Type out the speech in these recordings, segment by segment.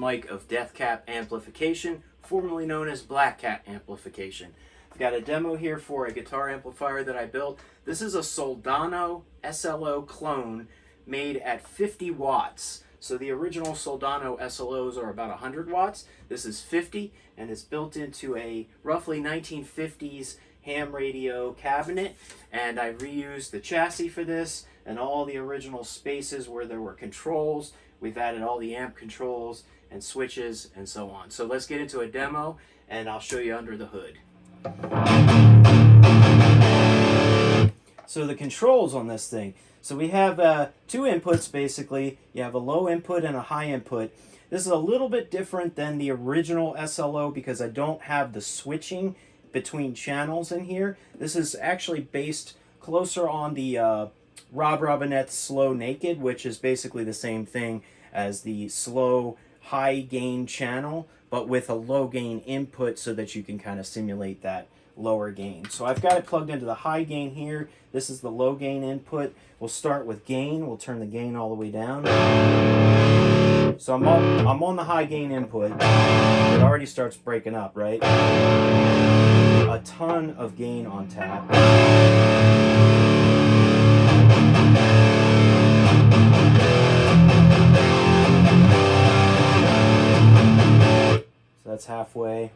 Mike of DeathCap Amplification, formerly known as Black Cat Amplification. I've got a demo here for a guitar amplifier that I built. This is a Soldano SLO clone made at 50 watts. So the original Soldano SLOs are about 100 watts. This is 50, and it's built into a roughly 1950s ham radio cabinet. And I reused the chassis for this and all the original spaces where there were controls. We've added all the amp controls and switches and so on. So let's get into a demo, and I'll show you under the hood. So the controls on this thing. So we have two inputs basically. You have a low input and a high input. This is a little bit different than the original SLO because I don't have the switching between channels in here. This is actually based closer on the Rob Robinette SLO Nakid, which is basically the same thing as the SLO high gain channel, but with a low gain input so that you can kind of simulate that lower gain. So I've got it plugged into the high gain here. This is the low gain input. We'll start with gain. We'll turn the gain all the way down. So I'm on the high gain input. It already starts breaking up, right? A ton of gain on tap. So that's halfway.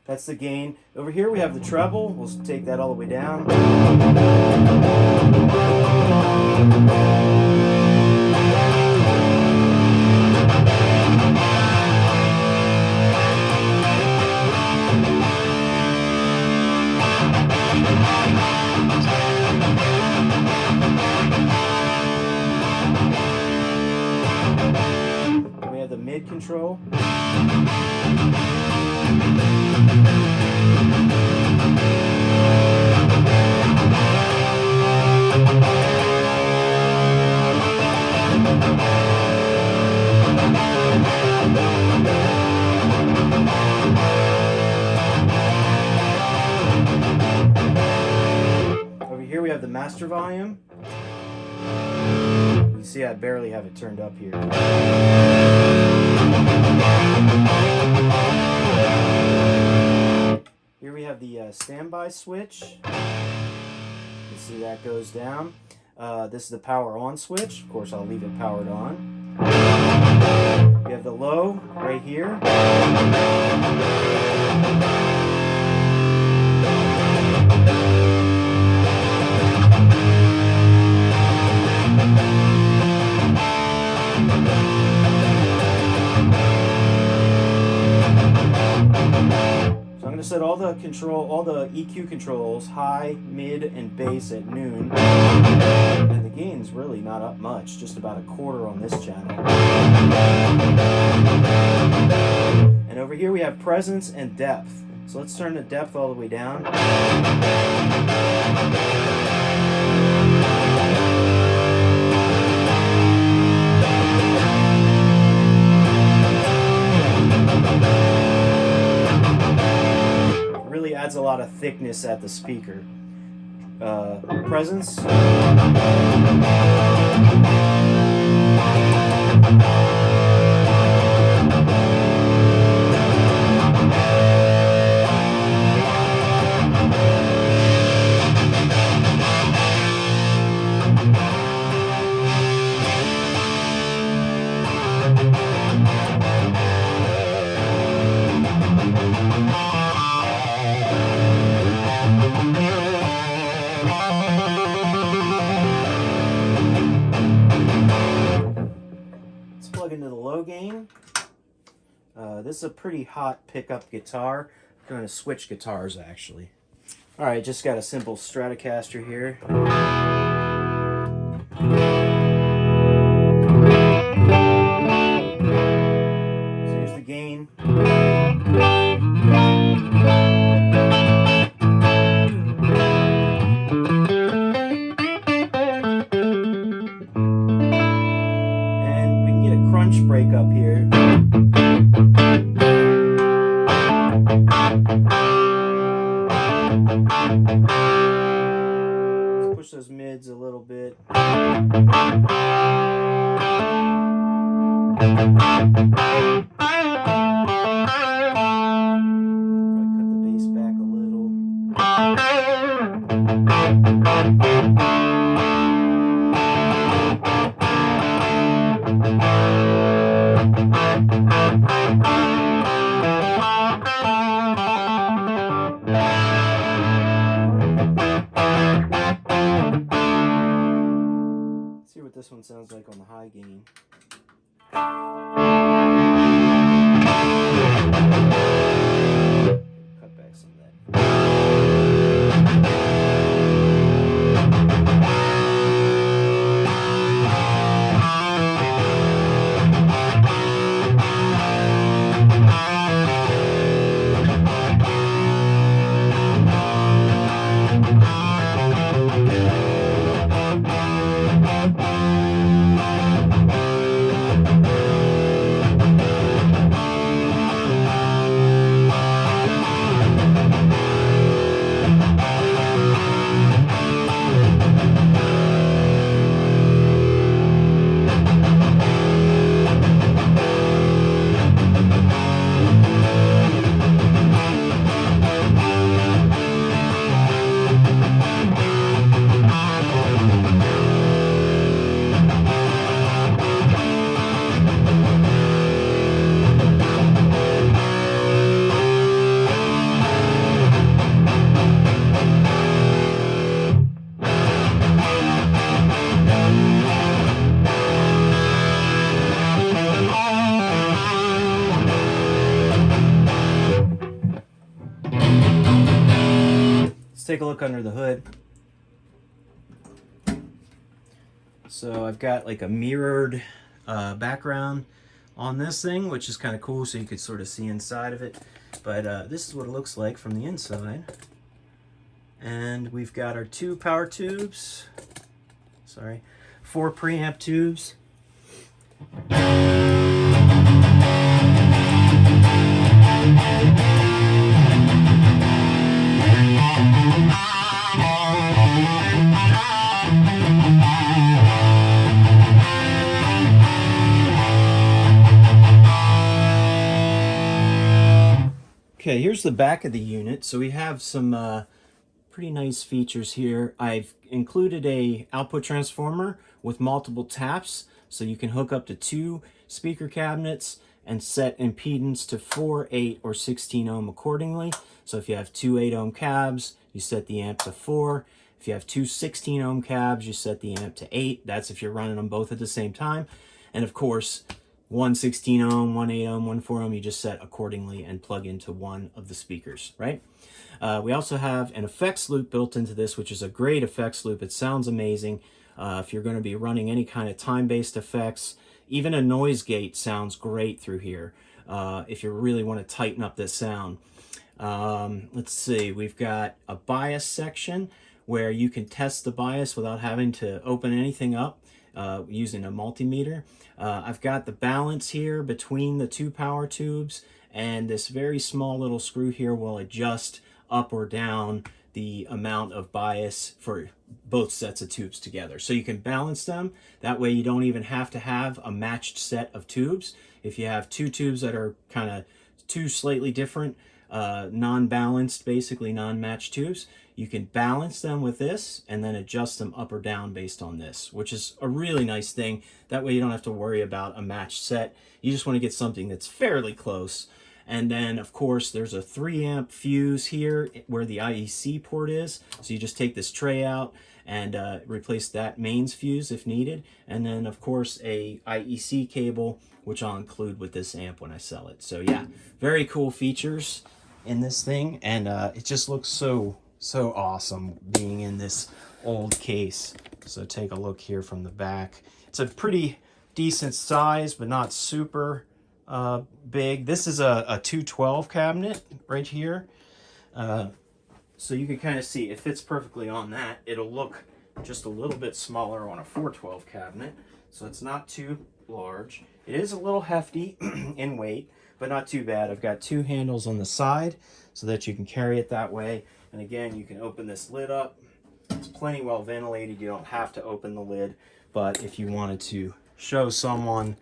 That's the gain. Over here we have the treble. We'll take that all the way down. We have the mid control. Over here we have the master volume. You see I barely have it turned up here. Here we have the standby switch. You see that goes down. This is the power on switch. Of course, I'll leave it powered on. We have the low right here. Set all the EQ controls, high, mid, and bass at noon, and the gain's really not up much, just about a quarter on this channel. And over here we have presence and depth. So let's turn the depth all the way down. Adds a lot of thickness at the speaker. Presence. Into the low gain. This is a pretty hot pickup guitar. I'm going to switch guitars actually. Alright, just got a simple Stratocaster here. So here's the gain. And here. Let's push those mids a little bit. See what this one sounds like on the high gain. Cut back some of that. Let's take a look under the hood. So I've got like a mirrored background on this thing, which is kind of cool, so you could sort of see inside of it. But this is what it looks like from the inside. And we've got our 2 power tubes. Sorry, 4 preamp tubes. Okay, here's the back of the unit. So we have some pretty nice features here. I've included a output transformer with multiple taps, so you can hook up to 2 speaker cabinets and set impedance to 4, 8, or 16 ohm accordingly. So if you have 2 8 ohm cabs, you set the amp to 4. If you have 2 16 ohm cabs, you set the amp to 8. That's if you're running them both at the same time. And of course, 1 16 ohm, 1 8 ohm, 1 4 ohm, you just set accordingly and plug into one of the speakers, right? We also have an effects loop built into this, which is a great effects loop. It sounds amazing. If you're going to be running any kind of time-based effects, even a noise gate sounds great through here if you really want to tighten up this sound. Let's see, we've got a bias section where you can test the bias without having to open anything up using a multimeter. I've got the balance here between the 2 power tubes, and this very small little screw here will adjust up or down the amount of bias for both sets of tubes together. So you can balance them. That way you don't even have to have a matched set of tubes. If you have 2 tubes that are kind of 2 slightly different, non-balanced, basically non-matched tubes, you can balance them with this and then adjust them up or down based on this, which is a really nice thing. That way you don't have to worry about a matched set. You just want to get something that's fairly close. And then, of course, there's a 3 amp fuse here where the IEC port is. So you just take this tray out and replace that mains fuse if needed. And then, of course, a IEC cable, which I'll include with this amp when I sell it. So yeah, very cool features in this thing. And it just looks so awesome being in this old case. So take a look here from the back. It's a pretty decent size, but not super big. This is a 212 cabinet right here. So you can kind of see it fits perfectly on that. It'll look just a little bit smaller on a 412 cabinet. So it's not too large. It is a little hefty in weight, but not too bad. I've got 2 handles on the side so that you can carry it that way. And again, you can open this lid up. It's plenty well ventilated. You don't have to open the lid, but if you wanted to show someone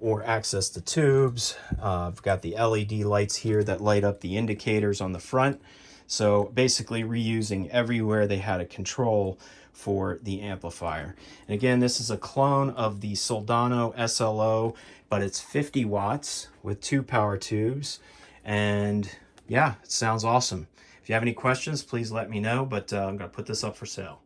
or access the tubes, I've got the LED lights here that light up the indicators on the front. So basically reusing everywhere they had a control for the amplifier. And again, this is a clone of the Soldano SLO, but it's 50 watts with 2 power tubes. And yeah, it sounds awesome. If you have any questions, please let me know, but I'm gonna put this up for sale.